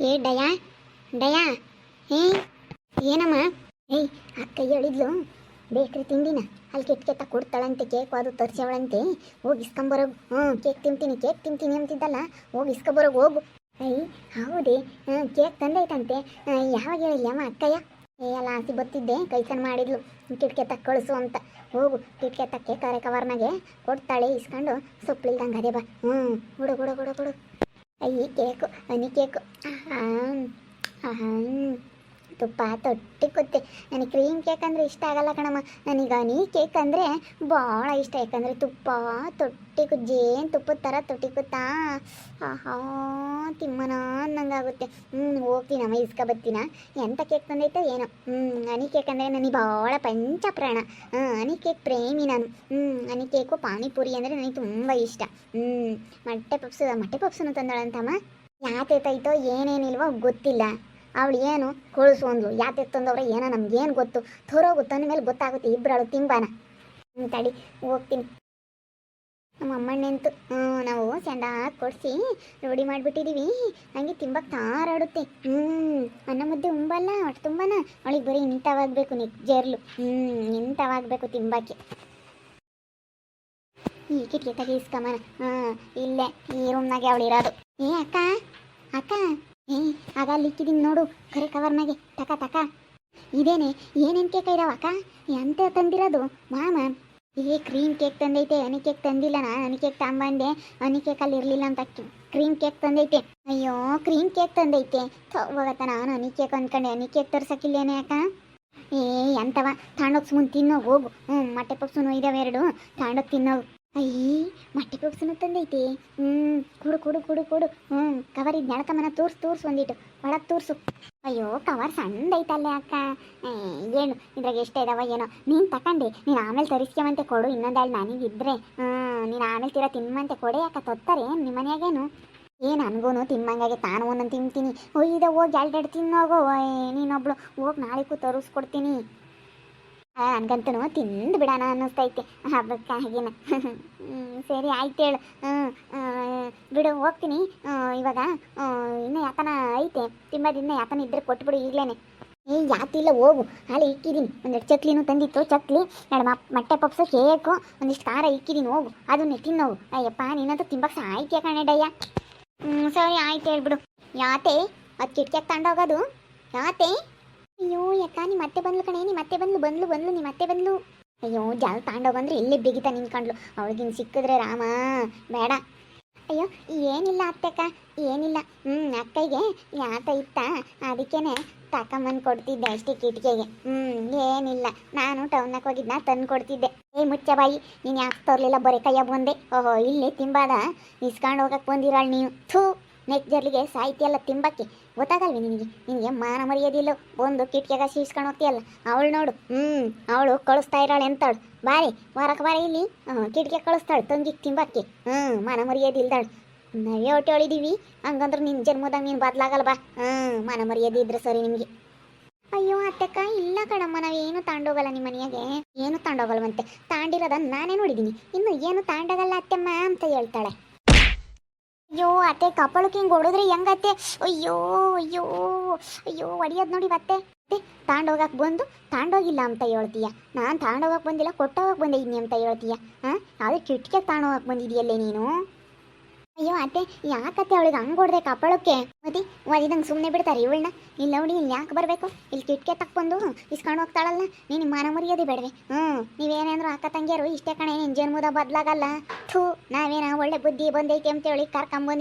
ಏ dia dia ಏ ಏನಮ್ಮ. ಏಯ್ ಅಕ್ಕ ಹೇಳಿದ್ಲು ಬೇಕ್ರಿ ತಿಂಡಿನ ಅಲ್ಲಿ ಕೆಟ್ಟ ಕೊಡ್ತಾಳಂತೆ. ಕೇಕ್ ಅದು ತರಿಸವಳಂತೆ. ಹೋಗಿ ಇಸ್ಕೊಂಬರೋಗು. ಕೇಕ್ ತಿಂತೀನಿ ಅಂತಿದ್ದಲ್ಲ, ಹೋಗಿ ಇಸ್ಕೊಂಬರೋಗು ಹೋಗು. ಅಯ್ಯ ಹೌದೇ? ಕೇಕ್ ತಂದೈತಂತೆ. ಯಾವಾಗ ಹೇಳಿಲ್ಲ ಅಮ್ಮ ಅಕ್ಕಯ್ಯ? ಎಲ್ಲ ಆಸಿ ಬತ್ತಿದ್ದೆ, ಕೈಸನ್ ಮಾಡಿದ್ಲು ಕಿಟ್ಕೆ ತಕ್ಕ ಕಳಿಸು ಅಂತ. ಹೋಗು ಕಿಟ್ಕೆ ತಕ್ಕೆ ಕರೆ ಕವರ್ನಾಗೆ ಕೊಡ್ತಾಳೆ, ಇಸ್ಕೊಂಡು ಸೊಪ್ಳಿಲ್ದಂಗೆ ಅದೇ ಬಾ. ಹುಡು ಹುಡು ಹುಡು ಹುಡು. ಅಯ್ಯ ಕೇಕು, ಹನಿ ಕೇಕು. ಹಾಂ ಹಾಂ, ತುಪ್ಪ ತೊಟ್ಟಿ ಕೊತ್ತೆ. ನನಗೆ ಕ್ರೀಮ್ ಕೇಕ್ ಅಂದರೆ ಇಷ್ಟ ಆಗಲ್ಲ ಕಣಮ್ಮ. ನನಗೆ ಹನಿ ಕೇಕ್ ಅಂದರೆ ಭಾಳ ಇಷ್ಟ. ಯಾಕಂದರೆ ತುಪ್ಪ ತೊಟ್ಟಿ ಜೇನು ತುಪ್ಪದ ಥರ ತೊಟ್ಟಿ ಕುತ್ತಾ ಆಹಾ ತಿಮ್ಮನ ಅನ್ನಂಗಾಗುತ್ತೆ. ಹೋಗ್ತೀನಮ್ಮ ಇಸ್ಕೊಬತ್ತೀನ. ಎಂಥ ಕೇಕ್ ತಂದೈತೋ ಏನೋ. ಹನಿ ಕೇಕ್ ಅಂದರೆ ನನಗೆ ಭಾಳ ಪಂಚ ಪ್ರಾಣ. ಹನಿ ಕೇಕ್ ಪ್ರೇಮಿ ನಾನು. ಹನಿ ಕೇಕು ಪಾನಿಪುರಿ ಅಂದರೆ ನನಗೆ ತುಂಬ ಇಷ್ಟ. ಮೊಟ್ಟೆ ಪಪ್ಸನ್ನು ತಂದಳಂತಮ್ಮ. ಯಾತೈತೈತೋ ಏನೇನಿಲ್ವೋ ಗೊತ್ತಿಲ್ಲ. ಅವಳು ಏನು ಕೊಳಿಸು ಅಂದ್ಲು, ಯಾತೆ ತಂದವ್ರೆ ಏನೋ ನಮ್ಗೇನು ಗೊತ್ತು. ಥೋರೋಗು ತನ್ನ ಮೇಲೆ ಗೊತ್ತಾಗುತ್ತೆ. ಇಬ್ಬರಳು ತಿಂಬಾನ. ತಡಿ ಹೋಗ್ತೀನಿ. ನಮ್ಮ ಅಮ್ಮಣ್ಣಂತು ನಾವು ಸೆಂಡ ಕೊಡಿಸಿ ರೆಡಿ ಮಾಡಿಬಿಟ್ಟಿದ್ದೀವಿ. ಹಂಗೆ ತಿಂಬಕ್ಕೆ ತಾರಾಡುತ್ತೆ. ಅನ್ನ ಮುದ್ದೆ ಉಂಬಲ್ಲ ಒಟ್ಟು ತುಂಬಾನ. ಅವಳಿಗೆ ಬರೀ ಇಂಥವಾಗಬೇಕು ನಿಜರ್ಲು. ಇಂಥವಾಗಬೇಕು ತಿಂಬಕ್ಕೆ. ಈ ಕಿಟಕಿ ತೆಗಿ ಇಸ್ಕಮ್ಮನ. ಇಲ್ಲೇ ಈ ರೂಮ್ನಾಗೆ ಅವಳಿರೋದು. ಏ ಅಕ್ಕ ಅಕ್ಕ, ಆಗ ಲಿಕ್ಕಿದ್ದೀನಿ ನೋಡು ಕರೆ ಕವರ್ನಾಗೆ. ತಕ ಇದೇನೆ ಏನೇನು ಕೇಕ್ ಇದಾವ ಅಕ್ಕ? ಎಂತ ತಂದಿರೋದು ಮಾಮ? ಕ್ರೀಮ್ ಕೇಕ್ ತಂದೈತೆ, ಹನಿ ಕೇಕ್ ತಂದಿಲ್ಲ. ನಾನು ಹನಿ ಕೇಕ್ ತಗೊಂಬಂದೆ, ಹನಿ ಕೇಕಲ್ಲಿ ಇರಲಿಲ್ಲ ಅಂತ ಕ್ರೀಮ್ ಕೇಕ್ ತಂದೈತೆ. ಅಯ್ಯೋ ಕ್ರೀಮ್ ಕೇಕ್ ತಂದೈತೆ. ಹೋಗತ್ತ, ನಾನು ಹನಿ ಕೇಕ್ ಅಂದ್ಕೊಂಡೆ. ಹನಿ ಕೇಕ್ ತರ್ಸಕ್ಕಿಲ್ಲೇನೆ ಅಕ್ಕ? ಎಂತವ ತಾಂಡೋಗಿ ಮುಂದೆ ತಿನ್ನೋಗಿ ಹೋಗು. ಮೊಟ್ಟೆ ಪಪ್ಸು ಇದಾವೆ ಎರಡು, ತಾಂಡೋಗಿ ತಿನ್ನೋಗು. ಮೊಟ್ಟೆ ಪಪ್ಸನ್ನು ತಂದೈತೆ. ಕೊಡು ಕೊಡು ಕೊಡು ಕೊಡು. ಕವರ್ ಇದು ನೆಳ್ಕಮ್ಮನ ತೋರ್ಸು ಒಂದಿಟ್ಟು ಒಳಗೆ ತೋರಿಸು. ಅಯ್ಯೋ ಕವರ್ ಸಣ್ಣದೈತಲ್ಲೇ ಅಕ್ಕ. ಏನು ಇದ್ರಾಗ ಎಷ್ಟೇ ಇದಾವ ಏನೋ. ನೀನು ತಗೊಂಡೆ, ನೀನು ಆಮೇಲೆ ತರಿಸ್ಕೊಂಬಂತೆ ಕೊಡು. ಇನ್ನೊಂದು ನನಗಿದ್ರೆ ನೀನು ಆಮೇಲೆ ತೀರ ತಿನ್ನುವಂತೆ ಕೊಡೆ ಅಕ್ಕ. ತೊತ್ತಾರೆ ನಿಮ್ಮ ಮನೆಯಾಗೇನು? ನನಗೂ ತಿಮ್ಮಂಗಾಗೆ. ತಾನು ಒಂದೊಂದು ತಿಂತೀನಿ. ಒಯ್ದ ಹೋಗಿ ಎರಡೆರಡು ತಿನ್ನೋಗೋ. ನೀನೊಬ್ಳು ಹೋಗಿ ನಾಳೆಗೂ ತರಿಸ್ಕೊಡ್ತೀನಿ. ನನಗಂತೂ ತಿಂದು ಬಿಡೋಣ ಅನ್ನಿಸ್ತೈತೆ ಹಬ್ಬಕ್ಕೆ ಹಾಗೇನ. ಸರಿ ಆಯ್ತು ಹೇಳು. ಬಿಡು ಹೋಗ್ತೀನಿ ಇವಾಗ. ಇನ್ನೂ ಯಾಕನ ಐತೆ ತಿಂಬದಿನ್ನ ಯಾಕನ ಇದ್ರೆ ಕೊಟ್ಬಿಡು ಈಗಲೇ. ಯಾತಿಲ್ಲ ಹೋಗು. ಹಾಳೆ ಇಕ್ಕಿದ್ದೀನಿ. ಒಂದೆರಡು ಚಕ್ಲಿನೂ ತಂದಿತ್ತು. ಚಕ್ಲಿ, ಎರಡು ಮೊಟ್ಟೆ ಪಪ್ಸು, ಕೇಕು, ಒಂದಿಷ್ಟು ಖಾರ ಇಕ್ಕಿದ್ದೀನಿ. ಹೋಗು ಅದನ್ನೇ ತಿನ್ನೋಗು. ಅಯ್ಯಪ್ಪ ನೀನಂತೂ ತಿಂಬಕ್ಕೆ ಸಾಯ್ತೀಯ ಕಣೆಡಯ್ಯ. ಸರಿ ಆಯ್ತು ಹೇಳ್ಬಿಡು. ಯಾತೆ ಅದು ಕಿಟ್ಕ್ಯಾಗ ತಗೊಂಡೋಗೋದು ಯಾತೆ? ಅಯ್ಯೋ ಯಾಕ ನೀ ಮತ್ತೆ ಬಂದ್ಲು ಕಣೆ. ನೀ ಮತ್ತೆ ಬಂದ್ಲು ನೀ ಮತ್ತೆ ಬಂದ್ಲು. ಅಯ್ಯೋ ಜಾಲ ತಾಂಡೋಗಂದ್ರೆ ಇಲ್ಲೇ ಬಿಗಿತಾ ನಿಂತ್ಕೊಂಡ್ಲು. ಅವಳಿಗಿನ್ ಸಿಕ್ಕಿದ್ರೆ ರಾಮ ಬೇಡ. ಅಯ್ಯೋ ಏನಿಲ್ಲ ಅತ್ತಕ್ಕ, ಏನಿಲ್ಲ. ಅಕ್ಕಗೆ ಯಾತ ಇತ್ತ, ಅದಕ್ಕೇನೆ ತಕೊಂಬಂದು ಕೊಡ್ತಿದ್ದೆ ಅಷ್ಟೇ ಕಿಟ್ಕಿಗೆ. ಏನಿಲ್ಲ, ನಾನು ಟೌನಾಗ ಹೋಗಿದ್ನ ತಂದು ಕೊಡ್ತಿದ್ದೆ. ಮುಚ್ಚ ಬಾಯಿ, ನೀನು ಯಾಕೆ ತರಲಿಲ್ಲ ಬರೀ ಕೈಯ ಬಂದೆ. ಇಲ್ಲಿ ತಿಂಬಾದ ಇಸ್ಕೊಂಡು ಹೋಗಕ್ಕೆ ಬಂದಿರಾಳು ನೀನು. ನೆಕ್ ಜರ್ಲಿಗೆ ಸಾಹಿತ್ಯ ತಿಂಬಕ್ಕೆ ಗೊತ್ತಾಗಲ್ವಿ ನಿನಗೆ ಮಾನ ಮರ್ಯಾದಿಲ್ಲ. ಒಂದು ಕಿಟ್ಕಿಯಾಗ ಸೀಸ್ಕೊಂಡು ಹೋಗ್ತೀಯಲ್ಲ ಅವಳು ನೋಡು. ಅವಳು ಕಳಿಸ್ತಾ ಇರಾಳೆ ಎಂತಾಳು. ಬಾರಿ ವಾರಕ್ಕೆ ಬಾರಿ ಇಲ್ಲಿ ಕಿಟ್ಕಿಯಾಗ ಕಳಿಸ್ತಾಳೆ ತಂಗಿಗೆ ತಿಂಬಕ್ಕೆ. ಮಾನ ಮರ್ಯಾದೆ ಇಲ್ದಾಳು. ನಾವೇ ಹೊಟ್ಟೆ ಹೊಳಿದೀವಿ ಹಂಗಂದ್ರೆ ನಿನ್ನ ಜನ್ಮದಾಗ ನೀನು ಬದಲಾಗಲ್ಲ ಬಾ. ಮಾನ ಮರ್ಯಾದೆ ಇದ್ರೆ ಸರಿ ನಿಮಗೆ. ಅಯ್ಯೋ ಅತ್ತಕ್ಕ ಇಲ್ಲ ಕಣಮ್ಮ, ನಾವೇನು ತಾಂಡೋಗಲ್ಲ. ನಿಮ್ಮ ಮನೆಯಾಗೆ ಏನು ತಾಂಡೋಗಲ್ವಂತೆ. ತಾಂಡಿರೋದ ನಾನೇ ನೋಡಿದ್ದೀನಿ. ಇನ್ನು ಏನು ತಾಂಡೋಗಲ್ಲ ಅತ್ತೆಮ್ಮ ಅಂತ ಹೇಳ್ತಾಳೆ. ಅಯ್ಯೋ ಅತ್ತೆ ಕಪ್ಪಳಕ್ಕೆ ಹಿಂಗೆ ಹೊಡೆದ್ರೆ ಹೆಂಗತ್ತೆ? ಅಯ್ಯೋ ಅಯ್ಯೋ ಅಯ್ಯೋ ಹೊಡಿಯೋದು ನೋಡಿ ಮತ್ತೆ. ತಾಂಡೋಗಕ್ಕೆ ಬಂದು ತಾಂಡೋಗಿಲ್ಲ ಅಂತ ಹೇಳ್ತೀಯ. ನಾನು ತಾಂಡೋಗಕ್ಕೆ ಬಂದಿಲ್ಲ, ಕೊಟ್ಟೋಗಕ್ಕೆ ಬಂದಿದ್ದೀನಿ ಅಂತ ಹೇಳ್ತೀಯ. ಅದು ಕಿಟ್ಕಿಗೆ ತಾಂಡೋಗಕ್ಕೆ ಬಂದಿದೆಯಲ್ಲೇ ನೀನು. ಅಯ್ಯೋ ಅತ್ತೆ ಯಾಕತ್ತೆ ಅವಳಿಗೆ ಹಂಗೆ ಹೊಡೆದೆ ಕಪ್ಪಳಕ್ಕೆ? ಒದಿದಂಗೆ ಸುಮ್ಮನೆ ಬಿಡ್ತಾರೆ ಇವಳನ್ನ? ಇಲ್ಲ ನೋಡಿ ಇಲ್ಲಿ ಯಾಕೆ ಬರಬೇಕು? ಇಲ್ಲಿ ಕಿಟ್ಕೆ ತಕ್ಕೊಂದು ಇಸ್ಕೊಂಡು ಹೋಗ್ತಾಳಲ್ಲ. ನೀನು ಮಾನ ಮರ್ಯಾದೆ ಬೇಡವೆ? ನೀವೇನೇಂದ್ರು ಅಕ್ಕ ತಂಗಿಯರು ಇಷ್ಟೇ ಕಣೆ, ನಿನ್ನ ಜನ್ಮದ ಬದಲಾಗಲ್ಲ. ನಾವೇನ ಒಳ್ಳೆ ಬುದ್ಧಿ ಬಂದೈತೆ ಅಂತೇಳಿ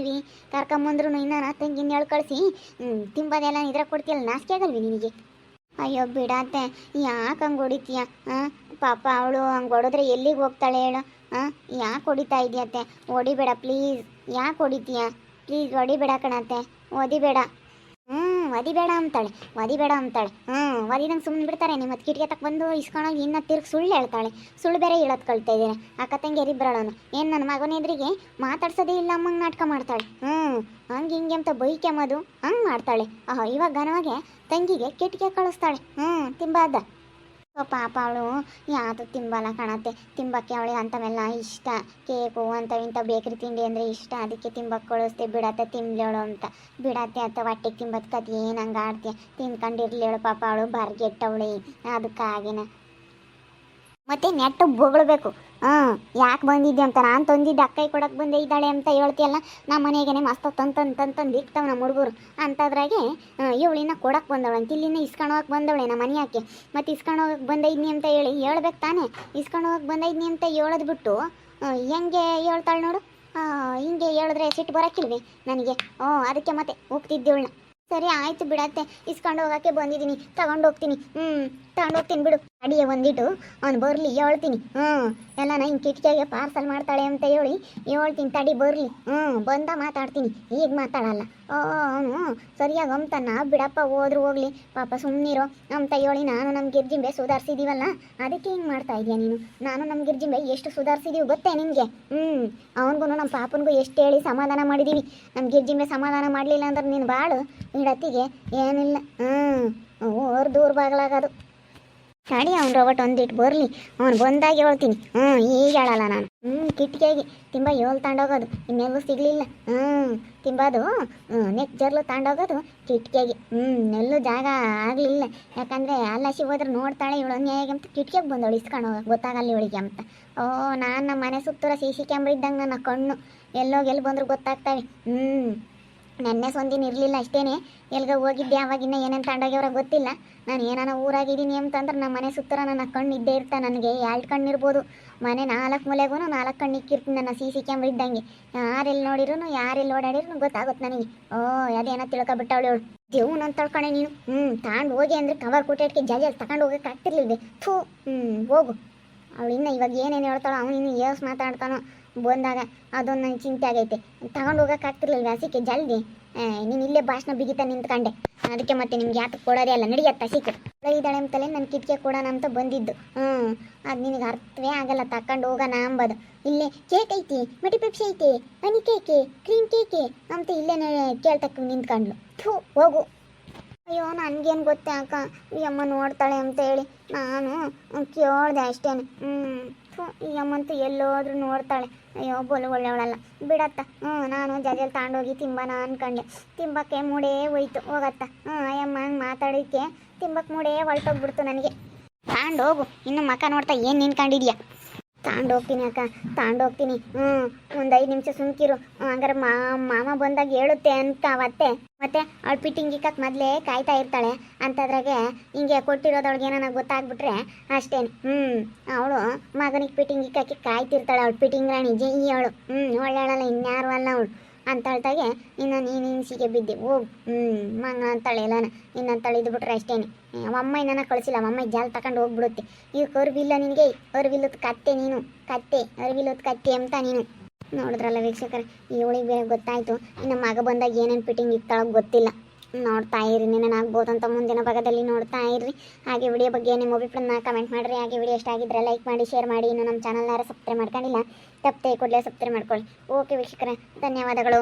ಕರ್ಕೊಂಬಂದ್ರು ಇನ್ನ ತಂಗಿನ ಹೇಳಿ ಕಳಿಸಿ ತಿಂಬದೆಲ್ಲ ಇದ್ರೆ ಕೊಡ್ತೀಯಲ್ಲ, ನಾಚಿಕೆ ಆಗಲ್ವಿ ನಿನಗೆ? ಅಯ್ಯೋ ಬಿಡತ್ತೆ, ಯಾಕೆ ಹಂಗೆ ಹೊಡಿತೀಯ? ಪಾಪ ಅವಳು ಹಂಗೆ ಹೊಡೆದ್ರೆ ಎಲ್ಲಿಗೆ ಹೋಗ್ತಾಳೆ ಹೇಳು? ಯಾಕೆ ಹೊಡಿತಾ ಇದೆಯತ್ತೆ? ಹೊಡಿಬೇಡ ಪ್ಲೀಸ್. ಯಾಕೆ ಹೊಡಿತೀಯ? ಪ್ಲೀಸ್ ಹೊಡಿಬೇಡ ಕಣತ್ತೆ, ಒದಿಬೇಡ. ಒದಿಬೇಡ ಅಂತಾಳೆ. ಒದಿದಂಗೆ ಸುಮ್ಮನೆ ಬಿಡ್ತಾರೆ. ನಿಮ್ಮ ಕಿಟಕಿ ತಕ್ಕ ಬಂದು ಇಸ್ಕೊಂಡೋಗಿ ಇನ್ನು ತಿರ್ಗಿ ಸುಳ್ಳು ಹೇಳ್ತಾಳೆ. ಸುಳ್ಳು ಬೇರೆ ಹೇಳೋದು ಕಳ್ತಾ ಇದ್ದೇನೆ. ಅಕ್ಕ ತಂಗಿಯರಿಬ್ಬರಳನು ಏನು ನನ್ನ ಮಗನ ಎದುರಿಗೆ ಮಾತಾಡ್ಸೋದೇ ಇಲ್ಲ ಅಮ್ಮಂಗೆ ನಾಟಕ ಮಾಡ್ತಾಳೆ. ಹಂಗೆ ಹಿಂಗೆ ಅಂತ ಬೈಕೆಂಬದು ಹಂಗೆ ಮಾಡ್ತಾಳೆ. ಇವಾಗ ಘನವಾಗೆ ತಂಗಿಗೆ ಕಿಟಕಿ ಕಳಿಸ್ತಾಳೆ. ತಿಂಬಾದ ಪಾಪ ಅವಳು ಯಾವುದು ತಿಂಬಲ್ಲ ಕಾಣತ್ತೆ. ತಿಂಬಕ್ಕೆ ಅವಳಿಗೆ ಅಂಥವೆಲ್ಲ ಇಷ್ಟ. ಕೇಕು ಇಂಥ ಬೇಕ್ರಿ ತಿಂಡಿ ಅಂದರೆ ಇಷ್ಟ. ಅದಕ್ಕೆ ತಿಂಬಕ್ಕೆ ಕಳಿಸ್ತೆ. ಬಿಡತ್ತೆ ತಿನ್ಲೇಳು ಅಂತ. ಬಿಡತ್ತೆ ಅಥವಾ ಹೊಟ್ಟೆಗೆ ತಿಂಬದಕ್ಕೆ ಅದು ಏನು ಹಂಗೆ ಆಡ್ತೀಯ. ತಿನ್ಕೊಂಡಿರ್ಲೇಳು ಪಾಪ ಅವಳು ಬರ್ಗೆಟ್ಟವಳಿ. ಅದಕ್ಕಾಗಿನ ಮತ್ತೆ ನೆಟ್ಟು ಬೊಗಳ್ಬೇಕು. ಯಾಕೆ ಬಂದಿದ್ದೆ ಅಂತ. ನಾನು ತಂದಿದ್ದೆ ಅಕ್ಕೈ ಕೊಡಕ್ಕೆ ಬಂದೆ ಇದ್ದಾಳೆ ಅಂತ ಹೇಳ್ತೀಯಲ್ಲ. ನಮ್ಮ ಮನೆಗೇನೆ ಮಸ್ತ್ ತಂದು ಇಕ್ತಾವ ನಮ್ಮ ಹುಡುಗರು. ಅಂಥದ್ರಾಗೆ ಇವಳಿನ ಕೊಡಕ್ಕೆ ಬಂದವಳು ಅಂತ ಇಲ್ಲಿನ ಇಸ್ಕೊಂಡೋಗಕ್ಕೆ ಬಂದವಳೆ ನಮ್ಮ ಮನೆಯಾಕೆ. ಮತ್ತು ಇಸ್ಕೊಂಡೋಗಕ್ಕೆ ಬಂದೈದ್ನಿ ಅಂತ ಹೇಳಿ ಹೇಳ್ಬೇಕು ತಾನೇ. ಇಸ್ಕೊಂಡೋಗಕ್ಕೆ ಬಂದೈದ್ನಿ ಅಂತ ಹೇಳೋದು ಬಿಟ್ಟು ಹೆಂಗೆ ಹೇಳ್ತಾಳೆ ನೋಡು. ಹಿಂಗೆ ಹೇಳಿದ್ರೆ ಸಿಟ್ಟು ಬರೋಕ್ಕಿಲ್ವೇ ನನಗೆ? ಅದಕ್ಕೆ ಮತ್ತೆ ಹೋಗ್ತಿದ್ದೆವಳನ್ನ. ಸರಿ ಆಯಿತು ಬಿಡತ್ತೆ. ಇಸ್ಕೊಂಡು ಹೋಗೋಕ್ಕೆ ಬಂದಿದ್ದೀನಿ. ತಗೊಂಡು ಹೋಗ್ತೀನಿ. ತಗೊಂಡು ಹೋಗ್ತೀನಿ ಬಿಡು. ಅಡಿಗೆ ಬಂದಿಟ್ಟು ಅವ್ನು ಬರಲಿ ಹೇಳ್ತೀನಿ. ಎಲ್ಲ ಹಿಂಗೆ ಕಿಟಕಿಯಾಗೆ ಪಾರ್ಸಲ್ ಮಾಡ್ತಾಳೆ ಅಂತ ಹೇಳಿ ಹೇಳ್ತೀನಿ. ತಡಿ ಬರಲಿ. ಬಂದ ಮಾತಾಡ್ತೀನಿ. ಈಗ ಮಾತಾಡಲ್ಲ. ಅವನು ಸರಿಯಾಗಿ ಅಂತಾನ. ಬಿಡಪ್ಪ ಹೋದ್ರು ಹೋಗ್ಲಿ ಪಾಪ ಸುಮ್ಮನಿರೋ ಅಂತ ಹೇಳಿ ನಾನು ನಮ್ಮ ಗಿರ್ಜಿಂಬೆ ಸುಧಾರಿಸಿದೀವಲ್ಲ. ಅದಕ್ಕೆ ಹಿಂಗೆ ಮಾಡ್ತಾ ಇದೆಯಾ ನೀನು? ನಾನು ನಮ್ಮ ಗಿರ್ಜಿಂಬೆ ಎಷ್ಟು ಸುಧಾರಿಸಿದೀವಿ ಗೊತ್ತೇ ನಿನಗೆ? ಅವನಿಗೂ ನಮ್ಮ ಪಾಪನಿಗೂ ಎಷ್ಟು ಹೇಳಿ ಸಮಾಧಾನ ಮಾಡಿದ್ದೀವಿ. ನಮ್ಮ ಗಿರ್ಜಿಂಬೆ ಸಮಾಧಾನ ಮಾಡಲಿಲ್ಲ ಅಂದ್ರೆ ನೀನು ಬಾಳು ಇಡತ್ತಿಗೆ ಏನಿಲ್ಲ. ದೂರ ಬಾಗ್ಲಾಗೋದು. ತಡಿ ಅವ್ನು ರೋಬಟ್ ಒಂದಿಟ್ಟು ಬರಲಿ. ಅವ್ನು ಬಂದಾಗ ಹೇಳ್ತೀನಿ. ಈಗ ಹೇಳಲ್ಲ ನಾನು. ಕಿಟಕಿಯಾಗಿ ತಿಂಬ ಏಳು ತಗೊಂಡೋಗೋದು ಇನ್ನೆಲ್ಲೂ ಸಿಗಲಿಲ್ಲ. ತಿಂಬದು ನೆಕ್ ಜರ್ಲು ತಗೊಂಡೋಗೋದು ಕಿಟಕಿಯಾಗಿ. ಎಲ್ಲೂ ಜಾಗ ಆಗಲಿಲ್ಲ. ಯಾಕಂದರೆ ಅಲ್ಲಸಿ ಹೋದ್ರೆ ನೋಡ್ತಾಳೆ ಇವಳು ಅನ್ಯಾಯ ಅಂತ ಕಿಟಕಿಯಾಗಿ ಬಂದವಳು ಇಸ್ಕೊಂಡು ಹೋಗೋಕೆ ಗೊತ್ತಾಗಲ್ಲ ಇವಳಿಗೆ ಅಂತ. ನಾನು ನಮ್ಮ ಮನೆ ಸುತ್ತೂರ CC ಕ್ಯಾಮ್ರಾ ಇದ್ದಂಗೆ ನನ್ನ ಕಣ್ಣು ಎಲ್ಲೋಗೆಲ್ಲಿ ಬಂದರೂ ಗೊತ್ತಾಗ್ತಾವೆ. ನೆನ್ನೆ ಒಂದಿನ ಇರಲಿಲ್ಲ ಅಷ್ಟೇನೆ. ಎಲ್ಗ ಹೋಗಿದ್ದೆ ಅವಾಗಿನ್ನ ಏನೇನು ತಗೊಂಡೋಗ್ಯವ್ರ ಗೊತ್ತಿಲ್ಲ. ನಾನು ಏನಾನ ಊರಾಗಿದ್ದೀನಿ ಅಂತಂದ್ರೆ ನಮ್ಮ ಮನೆ ಸುತ್ತರ ನನ್ನ ಕಣ್ಣು ಇದ್ದೇ ಇರ್ತಾ. ನನಗೆ 2 ಕಣ್ಣು ಇರ್ಬೋದು. ಮನೆ 4 ಮೂಲೆಗೂ 4 ಕಣ್ಣು ಇಕ್ಕಿರ್ತೀನಿ ನನ್ನ CC ಕ್ಯಾಮ್ರಾ ಇದ್ದಂಗೆ. ಯಾರೆಲ್ಲಿ ನೋಡಿರೂ ಯಾರೆಲ್ಲಿ ಓಡಾಡಿರೂ ಗೊತ್ತಾಗುತ್ತೆ ನನಗೆ. ಅದೇನೋ ತಿಳ್ಕೊಬಿಟ್ಟವಳು ಅವಳು. ದೇವ್ನು ಅಂತ ತಳ್ಕೊಂಡೆ ನೀನು. ತಗೊಂಡು ಹೋಗಿ ಅಂದರೆ ಕವರ್ ಕೊಟ್ಟಿಟ್ಕೆ ಜಾಲಿ ತಗೊಂಡು ಹೋಗೋಕೆ ಆಗ್ತಿರ್ಲಿಲ್ವೇ? ಹೋಗು. ಅವಳು ಇನ್ನು ಇವಾಗ ಏನೇನು ಹೇಳ್ತಾಳೋ ಅವನು ಇನ್ನು ಏಸ್ ಮಾತಾಡ್ತಾನೋ ಬಂದಾಗ ಅದೊಂದು ನಂಗೆ ಚಿಂತೆ ಆಗೈತೆ. ತಗೊಂಡು ಹೋಗೋಕೆ ಆಗ್ತಿರ್ಲಿಲ್ವ ಹಸಿಕೆ ಜಲ್ದಿ? ನೀನು ಇಲ್ಲೇ ಭಾಷಣ ಬಿಗಿತಾ ನಿಂತ್ಕೊಂಡೆ. ಅದಕ್ಕೆ ಮತ್ತೆ ನಿಮ್ಗೆ ಯಾಕೆ ಕೊಡೋದೇ ಅಲ್ಲ ನಡಿಯತ್ತ ಹಸಿಕೆ ಇದ್ದಾಳೆ ಅಂತಲೇ ನನ್ನ ಕಿಟಕಿ ಕೊಡೋಣ ಅಂತ ಬಂದಿದ್ದು. ಅದು ನಿನಗೆ ಅರ್ಥವೇ ಆಗಲ್ಲ. ತಗೊಂಡು ಹೋಗೋಣ ಅಂಬೋದು. ಇಲ್ಲೇ ಕೇಕ್ ಐತಿ, ಮಟಿ ಪೆಪ್ಸಿ ಐತಿ, ಹನಿ ಕೇಕೆ, ಕ್ರೀಮ್ ಕೇಕೆ ಅಂತ ಇಲ್ಲೇ ಕೇಳ್ತಕ್ಕ ನಿಂತ್ಕೊಂಡ್ಲು. ಹೋಗು. ಅಯ್ಯೋ ನನಗೇನು ಗೊತ್ತೇ ಅಕ್ಕ ಈ ಅಮ್ಮ ನೋಡ್ತಾಳೆ ಅಂತ ಹೇಳಿ ನಾನು ಕೇಳಿದೆ ಅಷ್ಟೇನೆ. ಈ ಅಮ್ಮಂತೂ ಎಲ್ಲೋದ್ರೂ ನೋಡ್ತಾಳೆ. ಅಯ್ಯೋ ಬೋಲು ಒಳ್ಳೆಯವಳಲ್ಲ ಬಿಡತ್ತ. ನಾನು ಜಜಲ್ ತಗೊಂಡೋಗಿ ತಿಂಬನ ಅನ್ಕೊಂಡೆ. ತಿಂಬಕ್ಕೆ ಮೂಡೇ ಹೋಯ್ತು. ಹೋಗತ್ತ. ಅಯ್ಯಮ್ಮ ಹಂಗೆ ಮಾತಾಡೋಕ್ಕೆ ತಿಂಬಕ್ಕೆ ಮೂಡೇ ಹೊರಟೋಗ್ಬಿಡ್ತು ನನಗೆ. ತಗೊಂಡೋಗು. ಇನ್ನು ಮಕ್ಕ ನೋಡ್ತಾ ಏನು ನಿನ್ಕೊಂಡಿದ್ಯಾ? ತಗೊಂಡೋಗ್ತೀನಿ ಅಕ್ಕ, ತಗೊಂಡೋಗ್ತೀನಿ. ಒಂದು 5 ನಿಮಿಷ ಸುಮ್ಕಿರು. ಹಂಗಾರೆ ಮಾಮ ಬಂದಾಗ ಹೇಳುತ್ತೆ ಅಂತ ಅವತ್ತೆ. ಮತ್ತೆ ಅವಳು ಪಿಟ್ಟಿಂಗ್ ಇಕ್ಕಕ್ಕೆ ಮೊದಲೇ ಕಾಯ್ತಾ ಇರ್ತಾಳೆ. ಅಂಥದ್ರಾಗೆ ಹಿಂಗೆ ಕೊಟ್ಟಿರೋದೊಳಗೆ ಏನಾನ ಗೊತ್ತಾಗ್ಬಿಟ್ರೆ ಅಷ್ಟೇನು. ಅವಳು ಮಗನಿಗೆ ಪಿಟ್ಟಿಂಗ್ ಇಕ್ಕಕ್ಕೆ ಕಾಯ್ತಿರ್ತಾಳೆ. ಅವಳು ಪಿಟ್ಟಿಂಗ್ ರಾಣಿ ಜೈ ಅವಳು. ಒಳ್ಳೆಯಳಲ್ಲ ಇನ್ಯಾರು ಅಲ್ಲ ಅವಳು. ಅಂತ ಹೇಳ್ತಾಗೆ ಇನ್ನು ನೀನು ಹಿಂಸಿಗೆ ಬಿದ್ದೆ. ಹೋಗು. ಮಂಗ ಅಂತಾಳೆ ಎಲ್ಲಾನ. ಇನ್ನಂತಾಳೆ ಇದು ಬಿಟ್ರೆ ಅಷ್ಟೇನೆ. ಅಮ್ಮ ಇನ್ನೂ ಕಳಿಸಿಲ್ಲ. ಅಮ್ಮ ಜಾಲ ತಗೊಂಡು ಹೋಗ್ಬಿಡುತ್ತೆ. ಈಗ ಅರಿವಿಲ್ಲ ನಿನಗೆ. ಅರಿವಿಲ್ಲದ ಕತ್ತೆ ನೀನು. ಕತ್ತೆ ಅರಿವಿಲ್ಲದ ಕತ್ತೆ ಅಂತ ನೀನು. ನೋಡಿದ್ರಲ್ಲ ವೀಕ್ಷಕರೇ, ಇವಳಿಗೆ ಬೇರೆ ಗೊತ್ತಾಯಿತು. ಇನ್ನು ಮಗ ಬಂದಾಗ ಏನೇನು ಫಿಟ್ಟಿಂಗ್ ಇರ್ತಾಳೋ ಗೊತ್ತಿಲ್ಲ. ನೋಡ್ತಾ ಇರಿ. ನೆನನಾಗ್ಬೋದು ಅಂತ ಮುಂದಿನ ಭಾಗದಲ್ಲಿ ನೋಡ್ತಾ ಇರ್ರಿ. ಹಾಗೆ ವಿಡಿಯೋ ಬಗ್ಗೆ ನಿಮ್ಮ ಅಭಿಪ್ರಾಯನ ಕಮೆಂಟ್ ಮಾಡಿರಿ. ಹಾಗೆ ವಿಡಿಯೋ ಇಷ್ಟ ಆಗಿದ್ರೆ ಲೈಕ್ ಮಾಡಿ, ಶೇರ್ ಮಾಡಿ. ಇನ್ನು ನಮ್ಮ ಚಾನಲ್ನಾರ ಸಬ್ಸ್ಕ್ರೈಬ್ ಮಾಡ್ಕೊಂಡಿಲ್ಲ ತಪ್ಪದೆ ಕೂಡಲೇ ಸಬ್ಸ್ಕ್ರೈಬ್ ಮಾಡ್ಕೊಳ್ಳಿ. ಓಕೆ ವೀಕ್ಷಕರೇ, ಧನ್ಯವಾದಗಳು.